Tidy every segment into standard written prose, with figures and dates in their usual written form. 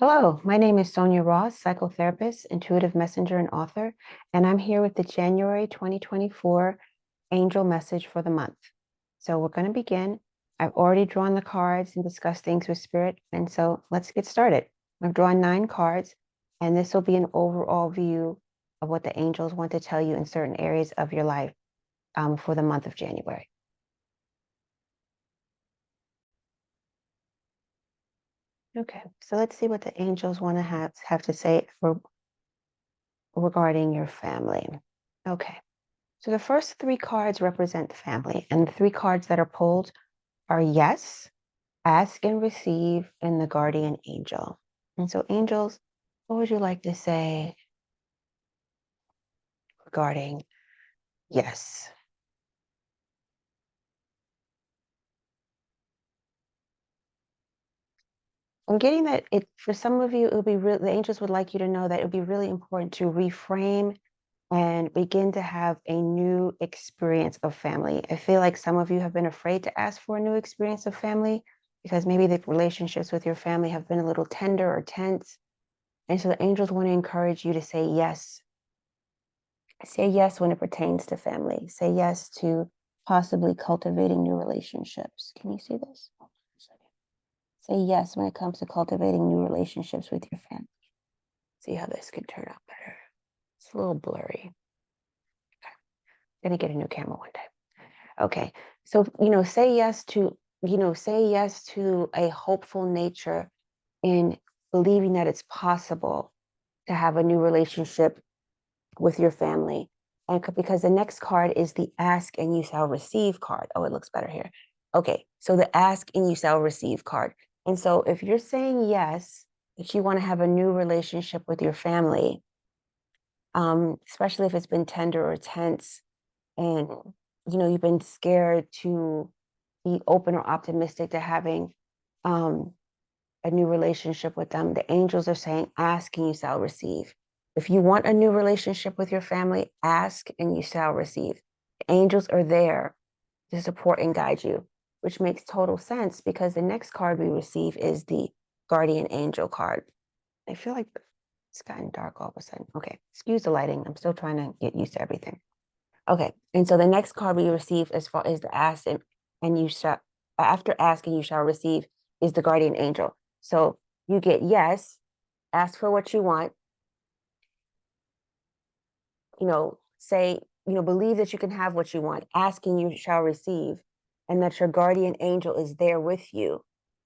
Hello, my name is Sonia Ross, psychotherapist, intuitive messenger, and author, and I'm here with the January 2024 angel message for the month. So we're going to begin. I've already drawn the cards and discussed things with spirit, and so let's get started. I've drawn 9 cards, and this will be an overall view of what the angels want to tell you in certain areas of your life for the month of January. Okay, so let's see what the angels want to have to say regarding your family. Okay. So the first 3 cards represent family, and the 3 cards that are pulled are yes, ask and receive, and the guardian angel. And so, angels, what would you like to say regarding yes? I'm getting that it for some of you, it would be real. The angels would like you to know that it would be really important to reframe and begin to have a new experience of family. I feel like some of you have been afraid to ask for a new experience of family because maybe the relationships with your family have been a little tender or tense. And so the angels want to encourage you to say yes. Say yes when it pertains to family. Say yes to possibly cultivating new relationships. Can you see this? Say yes when it comes to cultivating new relationships with your family. See how this could turn out better. It's a little blurry. Gonna get a new camera one day. Okay. So, say yes to a hopeful nature in believing that it's possible to have a new relationship with your family. And because the next card is the ask and you shall receive card. Oh, it looks better here. Okay. So the ask and you shall receive card. And so if you're saying yes, that you want to have a new relationship with your family, especially if it's been tender or tense, and you've been scared to be open or optimistic to having um, a new relationship with them, the angels are saying, ask and you shall receive. If you want a new relationship with your family, ask and you shall receive. The angels are there to support and guide you, which makes total sense because the next card we receive is the guardian angel card. I feel like it's gotten dark all of a sudden. Okay, excuse the lighting. I'm still trying to get used to everything. Okay, and so the next card we receive as far as the ask and you shall, after asking you shall receive, is the guardian angel. So you get yes, ask for what you want, say, believe that you can have what you want, asking you shall receive, and that your guardian angel is there with you.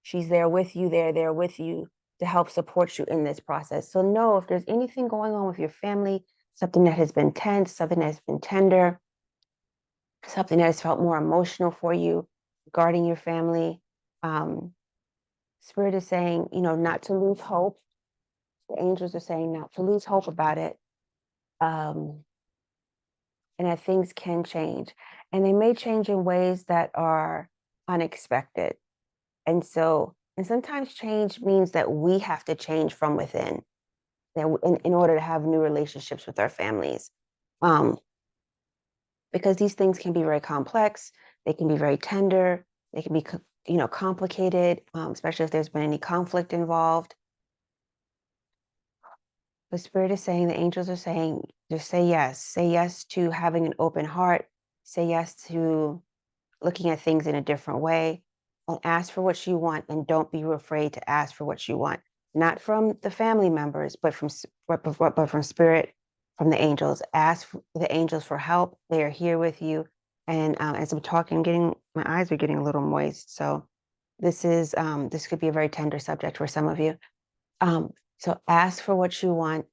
She's there with you, they're there with you to help support you in this process. So know if there's anything going on with your family, something that has been tense, something that has been tender, something that has felt more emotional for you regarding your family. Um, Spirit is saying, not to lose hope. The angels are saying not to lose hope about it. Um, and that things can change. And they may change in ways that are unexpected. And sometimes change means that we have to change from within in order to have new relationships with our families. Um, because these things can be very complex, they can be very tender, they can be complicated, especially if there's been any conflict involved. The spirit is saying, the angels are saying, just say yes to having an open heart, say yes to looking at things in a different way, and ask for what you want, and don't be afraid to ask for what you want, not from the family members, but from spirit, from the angels. Ask the angels for help. They are here with you. And as I'm talking, my eyes are getting a little moist. So this could be a very tender subject for some of you. So ask for what you want.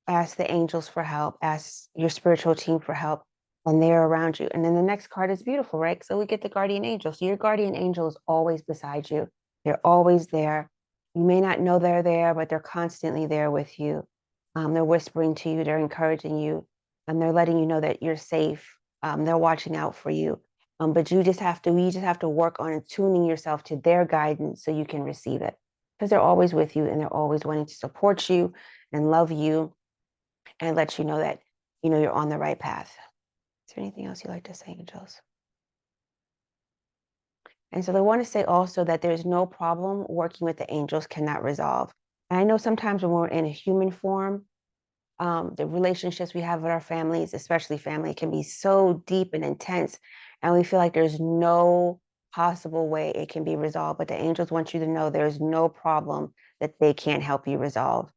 Ask the angels for help. Ask your spiritual team for help, and they're around you. And then the next card is beautiful, right? So we get the guardian angel. So your guardian angel is always beside you. They're always there. You may not know they're there, but they're constantly there with you. They're whispering to you. They're encouraging you, and they're letting you know that you're safe. They're watching out for you. But you just have to work on tuning yourself to their guidance so you can receive it, because they're always with you and they're always wanting to support you and love you and let you know that you're on the right path. Is there anything else you'd like to say, angels? And so they want to say also that there's no problem working with the angels cannot resolve. And I know sometimes when we're in a human form, the relationships we have with our families, especially family, can be so deep and intense. And we feel like there's no possible way it can be resolved. But the angels want you to know there's no problem that they can't help you resolve.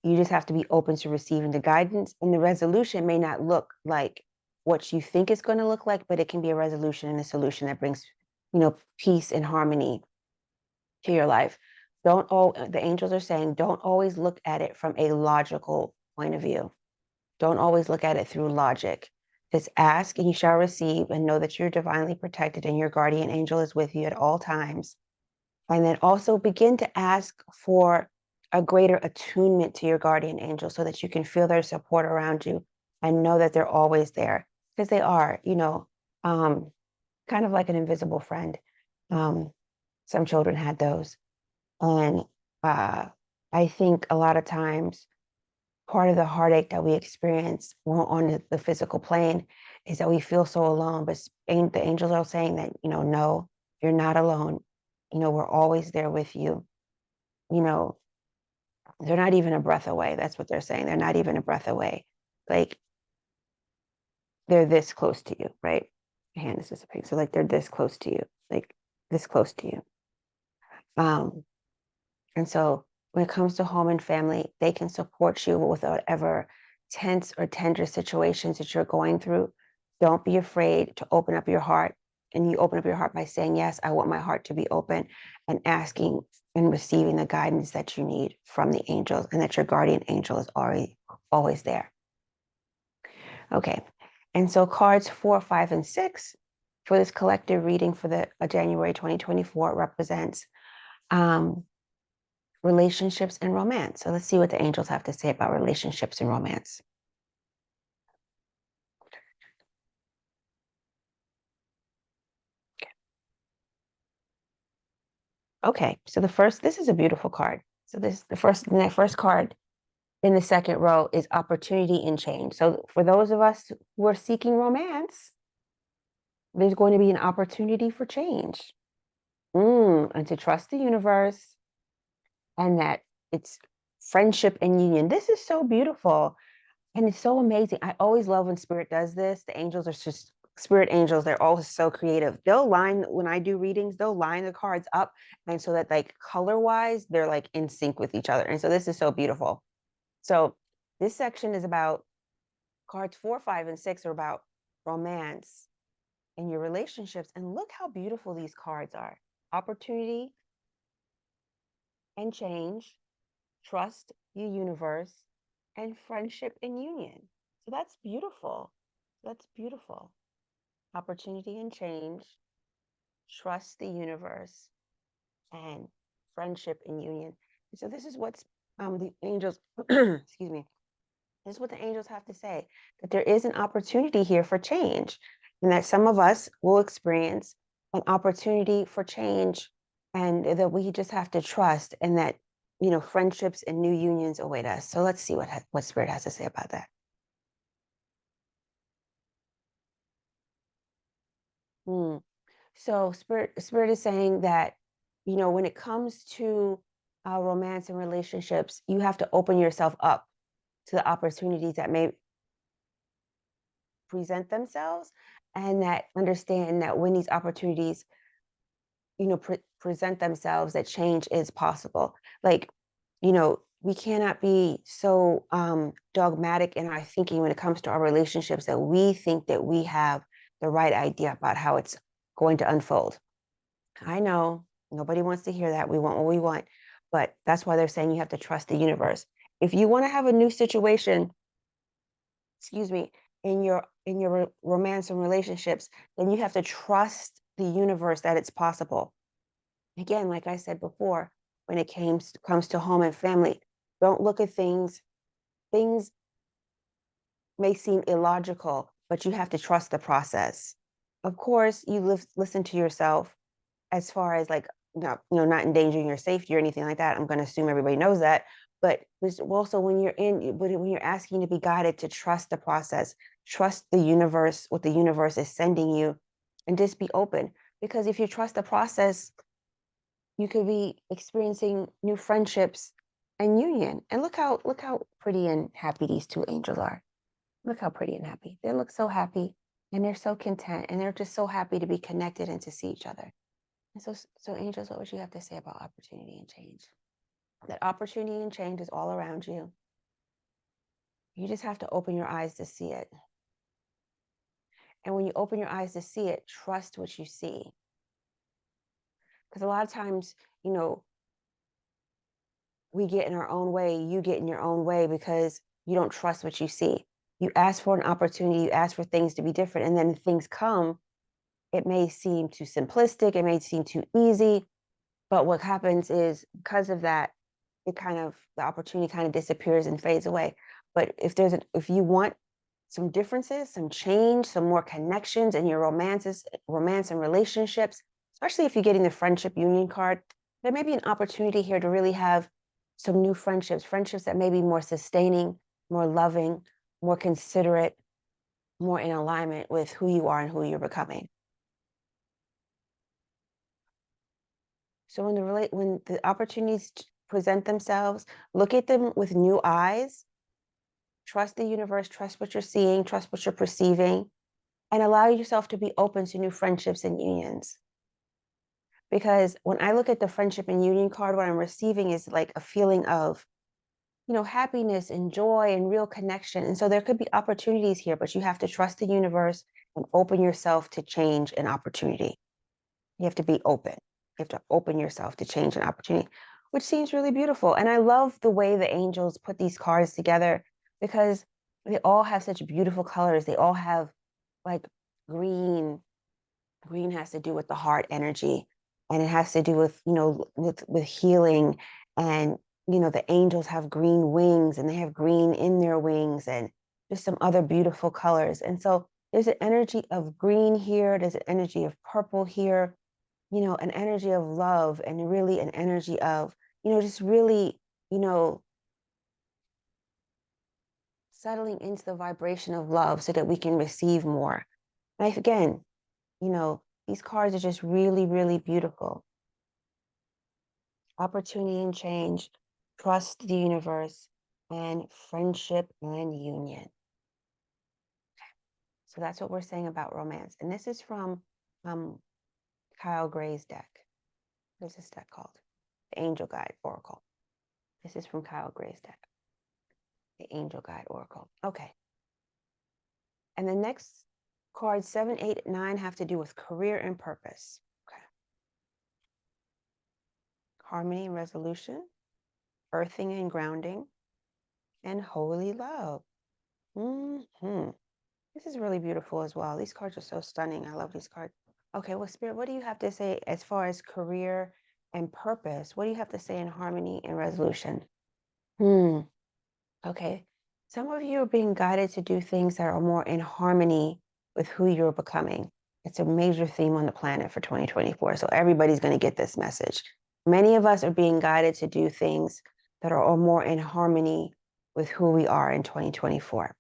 You just have to be open to receiving the guidance. And the resolution may not look like what you think it's going to look like, but it can be a resolution and a solution that brings, peace and harmony to your life. Don't all the angels are saying, don't always look at it from a logical point of view. Don't always look at it through logic. Just ask and you shall receive, and know that you're divinely protected and your guardian angel is with you at all times. And then also begin to ask for a greater attunement to your guardian angel so that you can feel their support around you and know that they're always there, because they are, um, kind of like an invisible friend. Um, some children had those. And I think a lot of times part of the heartache that we experience on the physical plane is that we feel so alone. But the angels are saying that, no, you're not alone. We're always there with you. You know, they're not even a breath away. That's what they're saying. They're not even a breath away. Like they're this close to you, right? My hand is dissipating. So like they're this close to you, like this close to you. Um, and so when it comes to home and family, they can support you with whatever tense or tender situations that you're going through. Don't be afraid to open up your heart. And you open up your heart by saying, yes, I want my heart to be open, and asking and receiving the guidance that you need from the angels, and that your guardian angel is always there. Okay. And so cards 4, 5, and 6 for this collective reading for the January 2024 represents relationships and romance. So let's see what the angels have to say about relationships and romance. Okay, so this is a beautiful card. So the first card in the second row is opportunity and change. So for those of us who are seeking romance, there's going to be an opportunity for change. And to trust the universe, and that it's friendship and union. This is so beautiful. And it's so amazing. I always love when spirit does this. The angels are just spirit angels. They're always so creative. When I do readings, they'll line the cards up. And so that like color wise, they're like in sync with each other. And so this is so beautiful. So this section is about cards 4, 5, and 6 are about romance and your relationships. And look how beautiful these cards are. Opportunity and change, trust the universe, and friendship and union. So that's beautiful. That's beautiful. Opportunity and change, trust the universe, and friendship and union. And so this is what's the angels, excuse me, this is what the angels have to say, that there is an opportunity here for change, and that some of us will experience an opportunity for change, and that we just have to trust, and that friendships and new unions await us. So let's see what spirit has to say about that. Hmm. So spirit is saying that, when it comes to romance and relationships, you have to open yourself up to the opportunities that may present themselves, and that understand that when these opportunities, present themselves, that change is possible. Like, we cannot be so dogmatic in our thinking when it comes to our relationships that we think that we have the right idea about how it's going to unfold. I know nobody wants to hear that. We want what we want. But that's why they're saying you have to trust the universe. If you want to have a new situation, excuse me, in your romance and relationships, then you have to trust the universe that it's possible. Again, like I said before, when it comes to home and family, don't look at things. Things may seem illogical, but you have to trust the process. Of course, you listen to yourself as far as like not endangering your safety or anything like that. I'm going to assume everybody knows that. But also when you're asking to be guided, to trust the process, trust the universe, what the universe is sending you, and just be open. Because if you trust the process, you could be experiencing new friendships and union. And look how pretty and happy these two angels are. Look how pretty and happy. They look so happy and they're so content and they're just so happy to be connected and to see each other. And so angels, what would you have to say about opportunity and change? That opportunity and change is all around you. You just have to open your eyes to see it. And when you open your eyes to see it, trust what you see. Because a lot of times, you know, we get in our own way, you get in your own way because you don't trust what you see. You ask for an opportunity, you ask for things to be different, and then things come. It may seem too simplistic, it may seem too easy, but what happens is because of that, the opportunity kind of disappears and fades away. But if you want some differences, some change, some more connections in your romance and relationships, especially if you're getting the friendship union card, there may be an opportunity here to really have some new friendships that may be more sustaining, more loving, more considerate, more in alignment with who you are and who you're becoming. So when the opportunities present themselves, look at them with new eyes. Trust the universe, trust what you're seeing, trust what you're perceiving, and allow yourself to be open to new friendships and unions. Because when I look at the friendship and union card, what I'm receiving is like a feeling of, happiness and joy and real connection. And so there could be opportunities here, but you have to trust the universe and open yourself to change and opportunity. You have to be open. You have to open yourself to change and opportunity, which seems really beautiful. And I love the way the angels put these cards together because they all have such beautiful colors. They all have like green. Green has to do with the heart energy, and it has to do with, with healing. And the angels have green wings and they have green in their wings and just some other beautiful colors. And so there's an energy of green here, there's an energy of purple here, an energy of love, and really an energy of, just really, you know, settling into the vibration of love so that we can receive more. And again, these cards are just really, really beautiful. Opportunity and change, trust the universe, and friendship and union. So that's what we're saying about romance. And this is from Kyle Gray's deck. There's this deck called the Angel Guide Oracle. This is from Kyle Gray's deck, the Angel Guide Oracle. Okay. And the next cards 7, 8, 9 have to do with career and purpose. Okay. Harmony and resolution, earthing and grounding, and holy love. This is really beautiful as well. These cards are so stunning. I love these cards. Okay, well, Spirit, what do you have to say as far as career and purpose? What do you have to say in harmony and resolution? Okay. Some of you are being guided to do things that are more in harmony with who you're becoming. It's a major theme on the planet for 2024. So everybody's going to get this message. Many of us are being guided to do things that are more in harmony with who we are in 2024.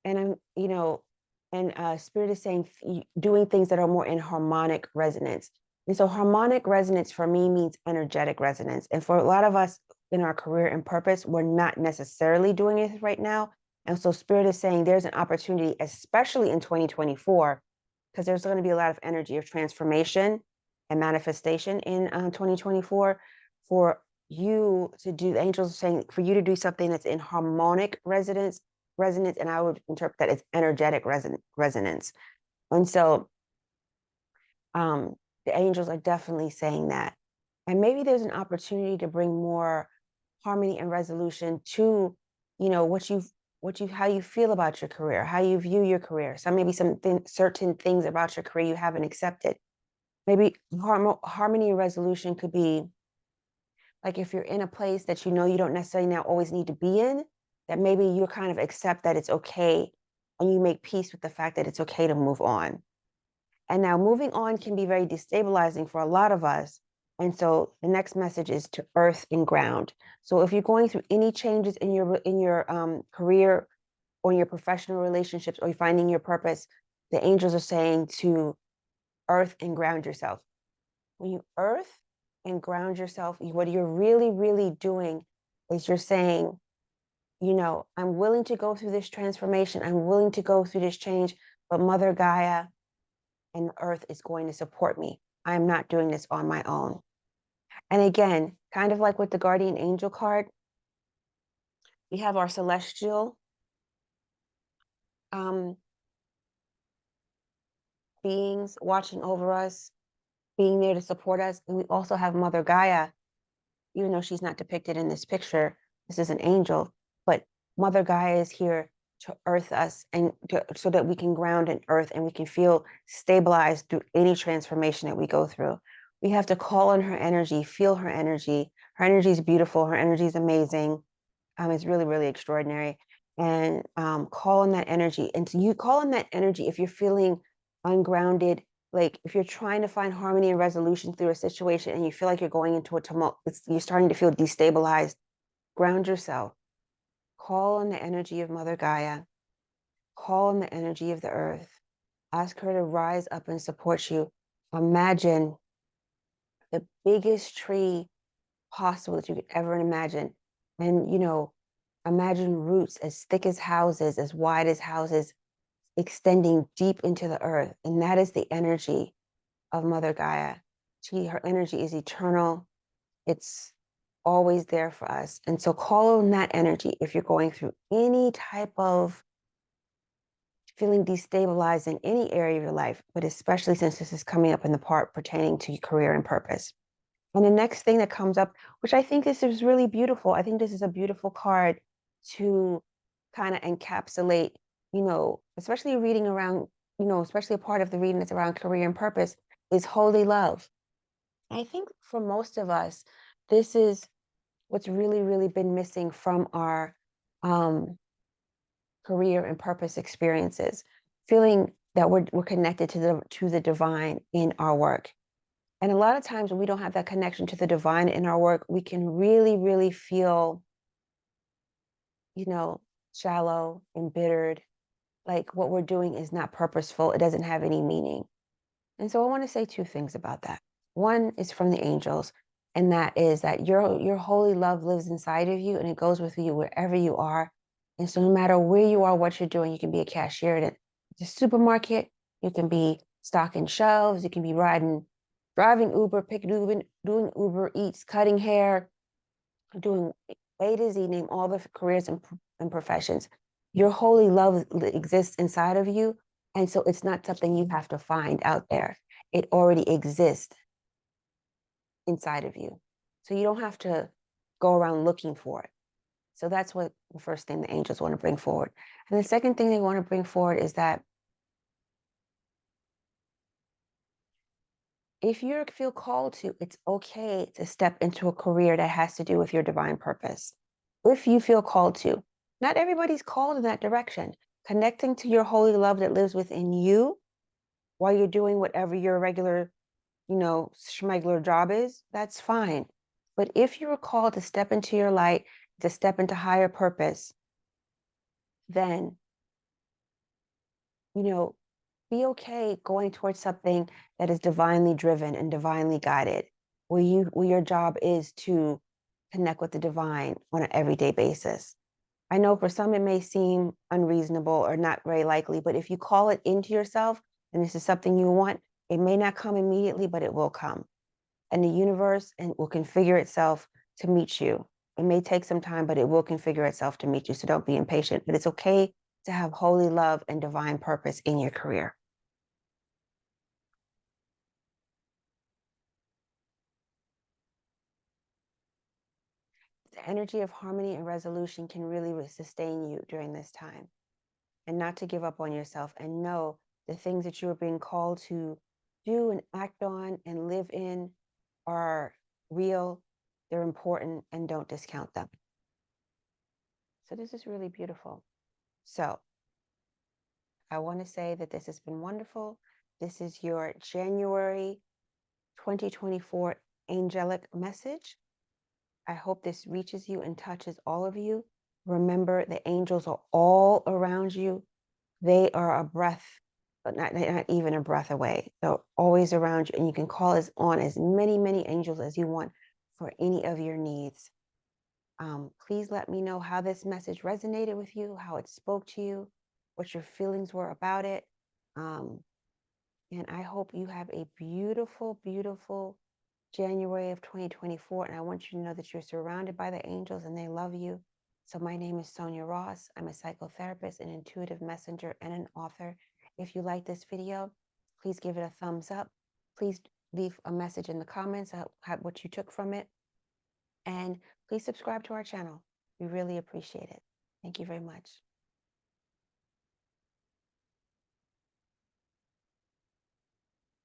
And Spirit is saying doing things that are more in harmonic resonance. And so harmonic resonance for me means energetic resonance. And for a lot of us in our career and purpose, we're not necessarily doing it right now. And so Spirit is saying there's an opportunity, especially in 2024, because there's going to be a lot of energy of transformation and manifestation in 2024 for you to do, the angels are saying for you to do something that's in harmonic resonance, and I would interpret that as energetic resonance. And so the angels are definitely saying that. And maybe there's an opportunity to bring more harmony and resolution to, how you feel about your career, how you view your career. Maybe certain things about your career you haven't accepted. Maybe harmony and resolution could be like if you're in a place that you don't necessarily now always need to be in, that maybe you kind of accept that it's okay and you make peace with the fact that it's okay to move on. And now moving on can be very destabilizing for a lot of us. And so the next message is to earth and ground. So if you're going through any changes in your career, or your professional relationships, or you're finding your purpose, the angels are saying to earth and ground yourself. When you earth and ground yourself, what you're really, really doing is you're saying, I'm willing to go through this transformation. I'm willing to go through this change, but Mother Gaia and the earth is going to support me. I'm not doing this on my own. And again, kind of like with the guardian angel card, we have our celestial um, beings watching over us, being there to support us. And we also have Mother Gaia, even though she's not depicted in this picture, this is an angel, but Mother Gaia is here to earth us and so that we can ground in earth and we can feel stabilized through any transformation that we go through. We have to call on her energy, feel her energy. Her energy is beautiful. Her energy is amazing. It's really, really extraordinary. And call on that energy. And so you call on that energy if you're feeling ungrounded, like if you're trying to find harmony and resolution through a situation and you feel like you're going into a tumult, you're starting to feel destabilized, ground yourself. Call on the energy of Mother Gaia. Call on the energy of the earth. Ask her to rise up and support you. Imagine the biggest tree possible that you could ever imagine. And, imagine roots as thick as houses, as wide as houses, extending deep into the earth. And that is the energy of Mother Gaia. Her energy is eternal. It's always there for us. And so call on that energy if you're going through any type of feeling destabilized in any area of your life, but especially since this is coming up in the part pertaining to your career and purpose. And the next thing that comes up, which I think this is really beautiful, I think this is a beautiful card to kind of encapsulate, especially reading around, especially a part of the reading that's around career and purpose, is holy love. I think for most of us, this is what's really, really been missing from our career and purpose experiences, feeling that we're connected to the divine in our work. And a lot of times when we don't have that connection to the divine in our work, we can really, really feel, shallow, embittered, like what we're doing is not purposeful. It doesn't have any meaning. And so I want to say two things about that. One is from the angels, and that is that your holy love lives inside of you and it goes with you wherever you are. And so no matter where you are, what you're doing, you can be a cashier at the supermarket, you can be stocking shelves, you can be driving Uber, picking Uber, doing Uber Eats, cutting hair, doing A to Z, name all the careers and professions. Your holy love exists inside of you. And so it's not something you have to find out there. It already exists inside of you. So you don't have to go around looking for it. So that's what the first thing the angels want to bring forward. And the second thing they want to bring forward is that if you feel called to, it's okay to step into a career that has to do with your divine purpose. If you feel called to, not everybody's called in that direction. Connecting to your holy love that lives within you while you're doing whatever your regular, schmegler job is, that's fine. But if you're called to step into your light, to step into higher purpose, then, be okay going towards something that is divinely driven and divinely guided, where your job is to connect with the divine on an everyday basis. I know for some it may seem unreasonable or not very likely, but if you call it into yourself and this is something you want, it may not come immediately, but it will come. And the universe and will configure itself to meet you. It may take some time, but it will configure itself to meet you. So don't be impatient. But it's okay to have holy love and divine purpose in your career. The energy of harmony and resolution can really sustain you during this time, and not to give up on yourself, and know the things that you are being called to do and act on and live in are real, they're important, and don't discount them. So this is really beautiful. So I want to say that this has been wonderful. This is your January 2024 angelic message. I hope this reaches you and touches all of you. Remember, the angels are all around you. They are a breath, but not even a breath away. They're always around you, and you can call on as many angels as you want for any of your needs. Please let me know how this message resonated with you, how it spoke to you, what your feelings were about it. And I hope you have a beautiful, beautiful January of 2024. And I want you to know that you're surrounded by the angels and they love you. So my name is Sonia Ross. I'm a psychotherapist, an intuitive messenger, and an author. If you like this video, please give it a thumbs up. Please leave a message in the comments about what you took from it. And please subscribe to our channel. We really appreciate it. Thank you very much.